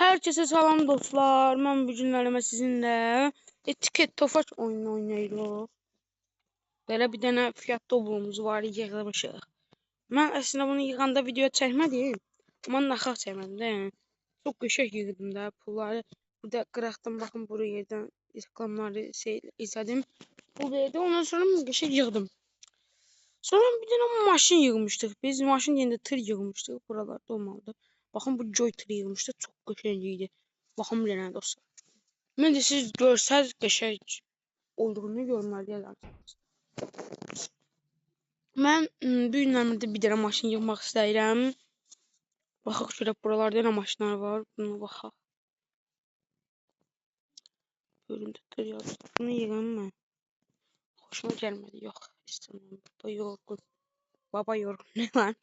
Herkese salam dostlar. Mən bu günlərdə sizinlə etiket tofaş oyunu oynayırıq. Belə bir dənə fiyat toplumumuz var, yığmışıq. Mən əslində bunu yığanda video çəkmədim. Amma naxaq çəkmədim də. Yəni. Çox qəşəng yığdım da pulları. Burada qıraqdan baxın bu yerdən reklamları izlədim. Bu verdi. Ondan sonra qəşəng yığdım. Sonra bir dənə maşın yığmışdıq. Biz maşın yerində tır yığmışdıq. Buralarda olmalıdır. Baxın bu Joy tır yığmışdıq. Çox qəşəng idi. Baxın bir dənə dostlar. Məncə siz görsəz qəşəng olduğunu yorumlarda yazarsınız. Mən bu günlərimdə bir dənə maşın yığmaq istəyirəm. Baxaq şöyle buralarda nə maşınlar var. Buna baxaq. Bölümdə tır yazdım. Bunu yığım mən. Xoşuma gəlmədi. Yox, istəmirəm. Baba yorğun. Baba yorğun nə lan?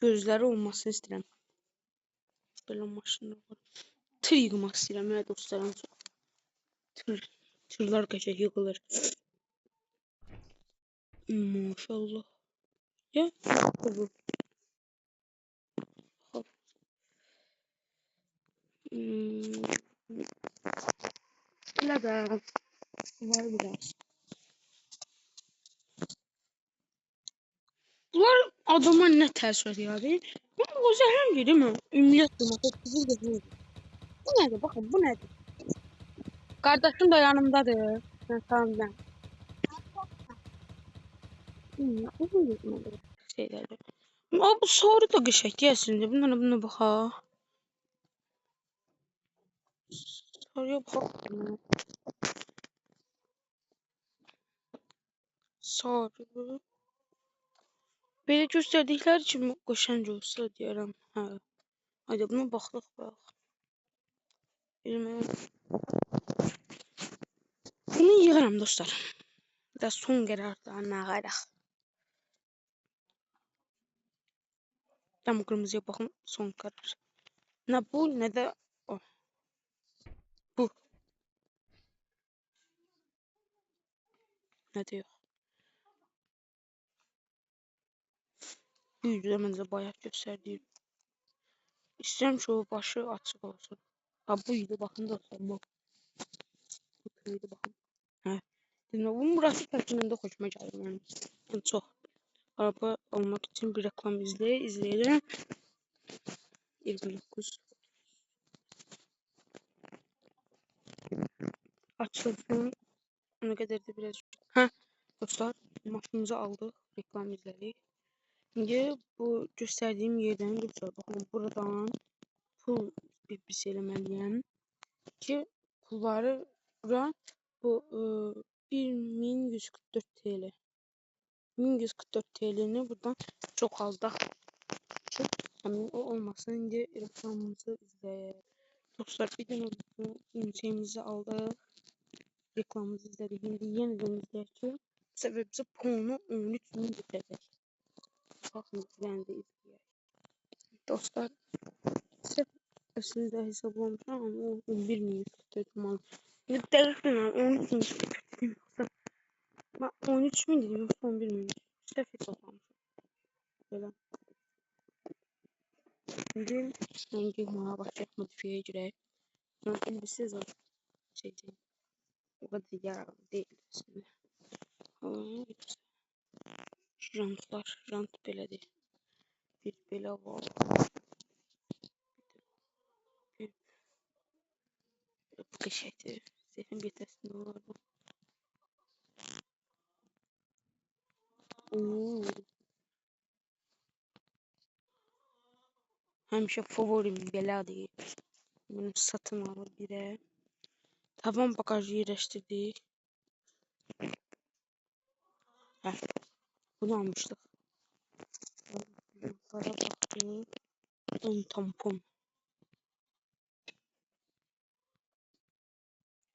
Gözləri olmasını istəyirəm. Belə maşınlar var. Tır yığmaq istəyirəm ya dostlarım. Tırlar qəşəng yığılır. Maşallah. Ya bu. Belə də var biraz. Bunlar adama nə təsir edir? Mən o zəhləm gedim mən. Ümumiyyət durmasa qızıl gözüm. Bu nədir? Baxın bu nədir? Qardaşım da yanımdadır. Mən tanımıram. Bu nədir? Şeylərdir. Bu sarı da qəşəng deyəsən. Buna baxaq. Sarıya baxaq. Sarı. Belə göstərdikləri kimi qəşəng olsa deyərəm. Hə. Haydi buna baxaq bax. Bunu yığıram dostlar. Da son qərarda nə qaraq. Tam qırmızıya baxın son qərar. Nə bu, nə də o. Bu. Nə də yox. Bu yüzdə məncə bayaq göstərdiyim. İstəyirəm ki o başı açıq olsun. Ha bu idi baxın dostlar bu. Bu idi baxın. Hə. Bunun burası tərkibində xoşuma gəlir mənim. Yəni çox. Araba almaq üçün bir reklam izləyirəm. 29. Açılsın. Ona qədər də biraz. Hə. Dostlar, maşınımızı aldıq. Reklam izlədik. İndi bu göstərdiyim yerdən dostlar, baxın buradan pul bir şey eləməliyəm ki, pulları bura bu 1144 TL. 1144 TL'ni buradan çoxaldaq ki, həmin o olmasın. İndi reklamımızı izləyək. Dostlar, bir dənə şeyimizi aldıq. Reklamımızı izlədik. İndi yenidən izləyək ki, bu səfər bizə pulunu 13.000 götürəcək. Baxın, ben de izleyeyim. Dostlar, aslında hesaplamışım ama 11.000 tutmalı. Bir dəqiqdən 13.000 tutayım. Ben 13.000 dedim, yoksa 11.000. Səhv hesaplamışım. Belə. İndi hangi mağara başlayaq modifiyaya girək. Çünki biz şey deyim. O kadar yararlı değil aslında. Jantlar, jant belədir. Bir belə var. Bu qəşəkdir. Zeytin getəsində olardı. Həmişə favorim belədir. Bunu satın alır birə. Tavan bagajı yerləşdirdik. Hə, bunu almışdıq. Para baxdıq. Ön tampon.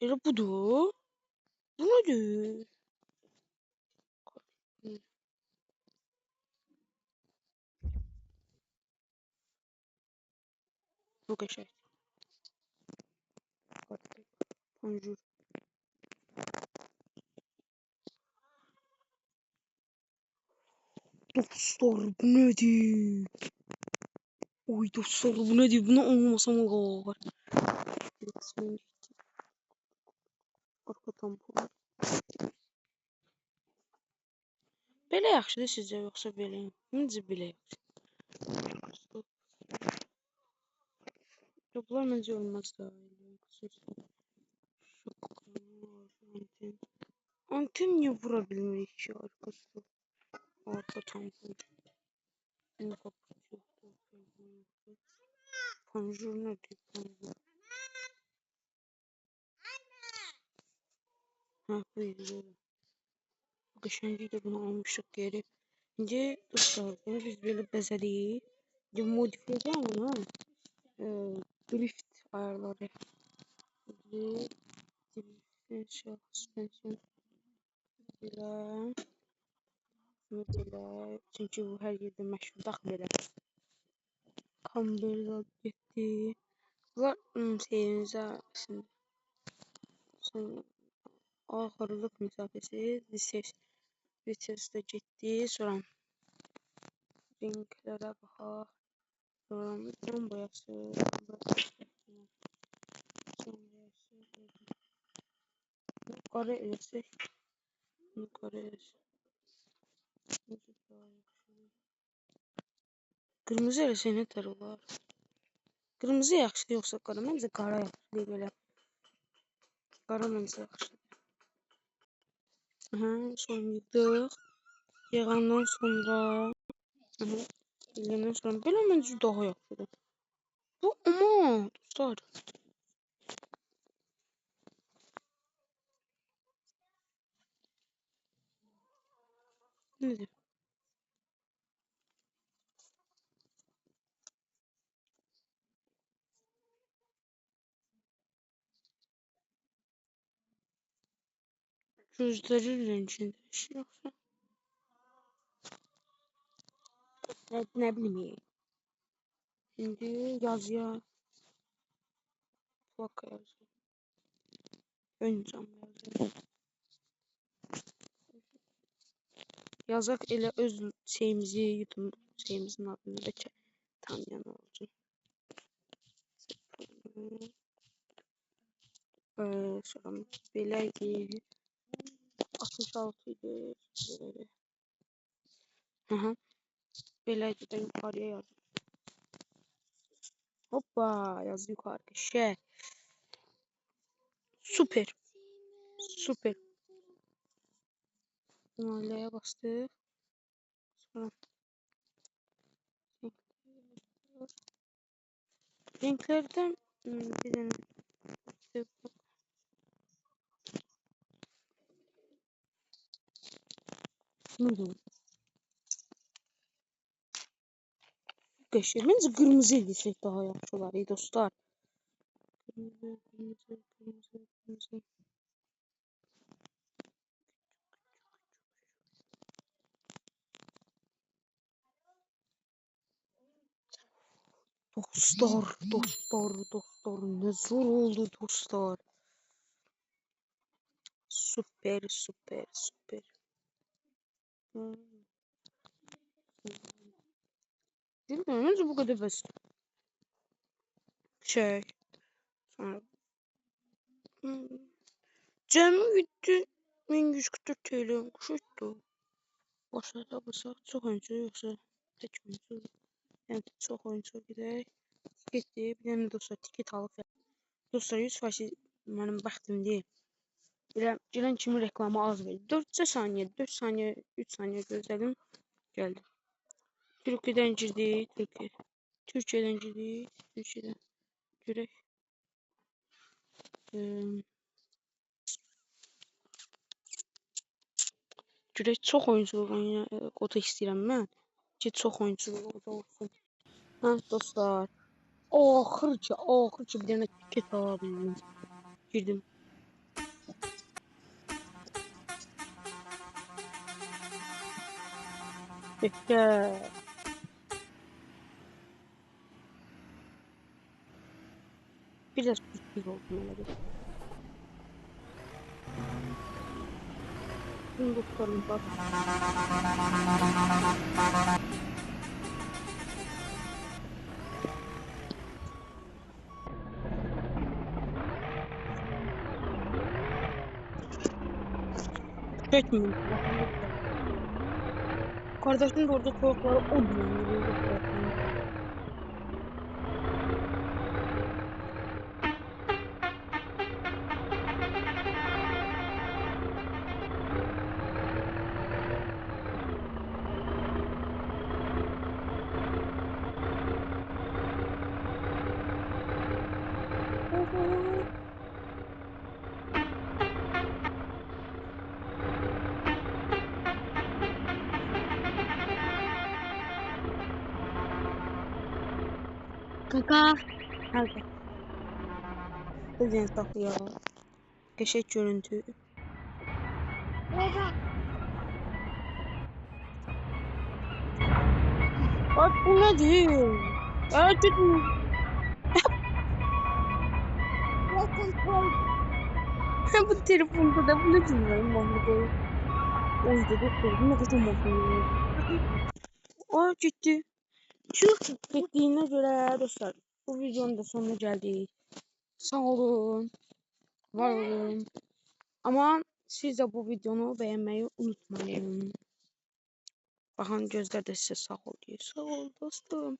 Elə budur. Bu nədir? Bu qəşəng. Bonjour. Dostlar, bu nədir? Oy dostlar bu nedir? Buna olmasam olur. Arka tampon. Belə yaxşıdır sizcə yoxsa belə? Məncə belə yaxşı. Bunlar məncə olmaz da. Anten niye vura bilmirik ki arkası? Arka tampon. Panjur nedir? Panjur. Ha buydu. Qəşəngi də bunu almışıq geri. İndi dostlar bunu biz belə bəzədik. İndi modifiye edəm bunu. Drift ayarları. Suspension. Belə. Belə. Çünki bu hər yerdə məşhur dax belə. Kamberdə getdi. Bunlar seyrimizə şimdi axırlıq məsafəsi vitesdə getdi. Sonra renklərə baxaq. Sonra ön boyası. Qara eləsək. Qara eləsək. Qırmızı eləsək nə tər olar? Qırmızı yaxşıdır yoxsa qara? Məncə qara yaxşıdır belə. Qara məncə yaxşıdır. Sonra yığdıq. Yığandan sonra yığandan sonra belə məncə daha yaxşıdır. Bu amma dostlar. Nədir? Gözləri rəngində yoxsa? Nə bilim. Şimdi yazıya plaka yazıyor. Ön cam yazıyor. Yazaq elə öz şeyimizi, YouTube şeyimizin adını da tanıyan olsun. Sonra belə idi. 66 idi. Belə idi də yuxarıya yazdım. Hoppa yazdı yukarı. Şey. Süper. Süper. Onaylara bastık. Sonra renklerden bir tane Qəşəng. Məncə qırmızı eləyəcək daha yaxşı olar dostlar. Qırmızı. Dostlar, ne zor oldu dostlar. Süper. Bilmiyorum, bence bu kadar basit. Şey. Sonra. Cəmi gitti 1144 TL olmuşdu. Başlarda basaq çox oyuncu yoxsa tək oyuncu? Yəni çox oyuncu gedək. Getdi. Bir dənə dostlar tiket alıb. Dostlar 100% mənim bəxtim deyil. Girən kimi reklamı az verir. 4 saniyə, 3 saniyə gözlədim. Gəldi. Türkiye'den girdik. Türkiye'den girdik. Türkiye'den. Görək. Görək çox oyunçuluğun qota istəyirəm mən. Ki çox oyunçuluğu olsun. Dostlar. Axır ki bir dənə tiket ala bildim. Girdim. Bekle. Biraz sürpriz oldu mənə də. Bunu dostlarım bak. Çekmeyin. Kardeşim de orada tavukları odun vuruyor. Kaka. Hadi. Hadi saklıyor. Geçet görüntü. Bak bu ne diyor? Artık bu telefonda da bunu bilmiyorum Mahmut'u. Oydu doktor. Bu ne kadar Mahmut'u. Aa gitti. Çok gittiğine göre dostlar. Bu videonun da sonuna geldik. Sağ olun. Var olun. Ama siz de bu videonu beğenmeyi unutmayın. Baxın gözlər də sizə sağ ol deyir. Sağ ol dostum.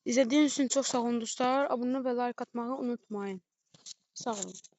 İzlediğiniz için çok sağ olun dostlar. Abone ve like atmayı unutmayın. Sağ olun.